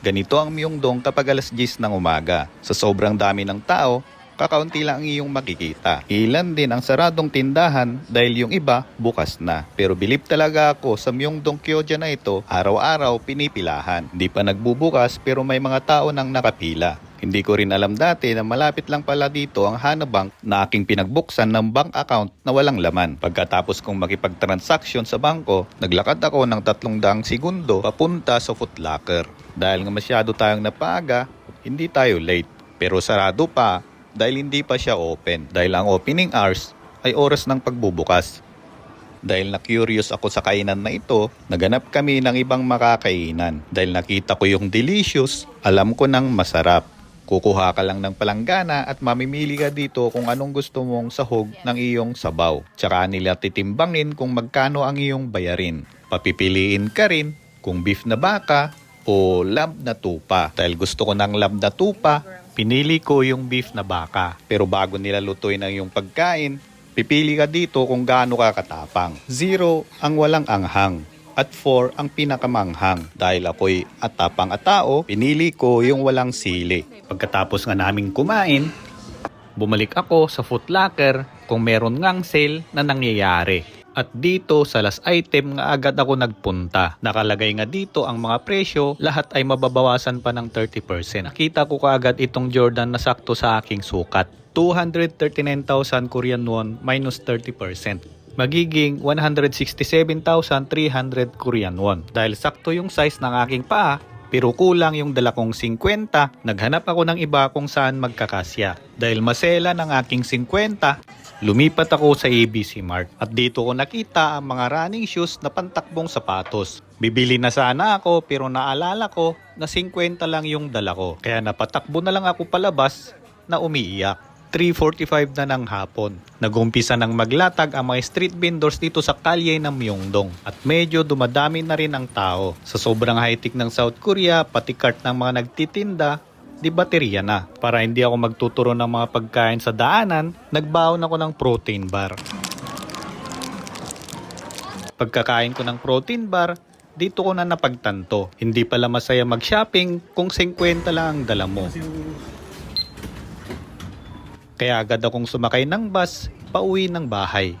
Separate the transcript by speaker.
Speaker 1: Ganito ang Myeongdong kapag alas 10 ng umaga. Sa sobrang dami ng tao, kakaunti lang ang iyong makikita. Ilan din ang saradong tindahan dahil yung iba bukas na. Pero bilib talaga ako sa Myeongdong Kyoja na ito, araw-araw pinipilahan. Hindi pa nagbubukas pero may mga tao nang nakapila. Hindi ko rin alam dati na malapit lang pala dito ang Hana Bank na aking pinagbuksan ng bank account na walang laman. Pagkatapos kong makipagtransaksyon sa bangko, naglakad ako ng 300 segundo papunta sa Foot Locker. Dahil nga masyado tayong napaaga, hindi tayo late. Pero sarado pa dahil hindi pa siya open. Dahil ang opening hours ay oras ng pagbubukas. Dahil na-curious ako sa kainan na ito, naganap kami ng ibang makakainan. Dahil nakita ko yung delicious, alam ko nang masarap. Kukuha ka lang ng palanggana at mamimili ka dito kung anong gusto mong sahog ng iyong sabaw. Tsaka nila titimbangin kung magkano ang iyong bayarin. Papipiliin ka rin kung beef na baka o lamb na tupa. Dahil gusto ko ng lamb na tupa, pinili ko yung beef na baka. Pero bago nila lutuin ang iyong pagkain, pipili ka dito kung gaano ka katapang. 0 ang walang anghang. At 4 ang pinakamanghang. Dahil ako'y atapang at tao, pinili ko yung walang sili. Pagkatapos nga naming kumain, bumalik ako sa Foot Locker kung meron ngang sale na nangyayari. At dito sa last item nga agad ako nagpunta. Nakalagay nga dito ang mga presyo, lahat ay mababawasan pa ng 30%. Nakita ko kaagad itong Jordan na sakto sa aking sukat. 239,000 Korean won minus 30%. Magiging 167,300 Korean won. Dahil sakto yung size ng aking paa, pero kulang yung dala kong 50, naghanap ako ng iba kung saan magkakasya. Dahil masela ng aking 50, lumipat ako sa ABC Mart. At dito ko nakita ang mga running shoes na pantakbong sapatos. Bibili na sana ako pero naalala ko na 50 lang yung dala ko. Kaya napatakbo na lang ako palabas na umiiyak. 3:45 na ng hapon. Nag-umpisa ng maglatag ang mga street vendors dito sa kalye ng Myeongdong. At medyo dumadami na rin ang tao. Sa sobrang high-tech ng South Korea, pati cart ng mga nagtitinda, di baterya na. Para hindi ako magtuturo ng mga pagkain sa daanan, nagbaon ako ng protein bar. Pagkakain ko ng protein bar, dito ko na napagtanto. Hindi pala masaya mag-shopping kung 50 lang ang dala mo. Kaya agad akong sumakay ng bus, pauwi ng bahay.